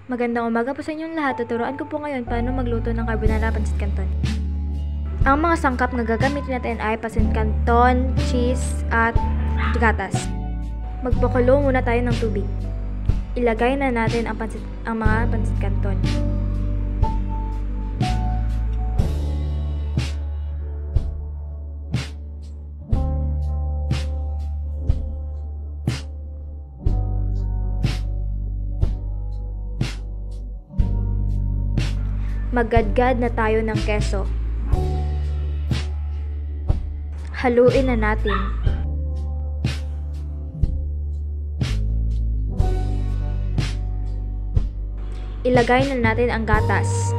Magandang umaga po sa inyong lahat. Tuturuan ko po ngayon paano magluto ng carbonara pancit canton. Ang mga sangkap na gagamitin natin ay pancit canton, cheese, at gatas. Magpakulo muna tayo ng tubig. Ilagay na natin ang mga pancit canton. Maggadgad na tayo ng keso. Haluin na natin. Ilagay na natin ang gatas.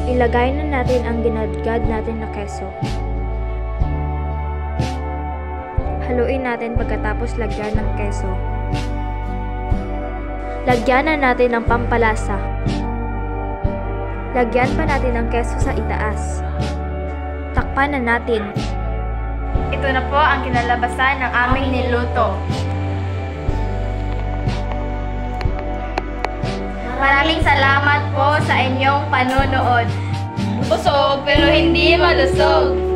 Ilagay na natin ang ginadgad natin na keso. Haluin natin pagkatapos lagyan ng keso. Lagyan na natin ng pampalasa. Lagyan pa natin ng keso sa itaas. Takpan na natin. Ito na po ang kinalabasan ng aming niluto. Maraming salamat po sa inyong panonood. Busog pero hindi malusog.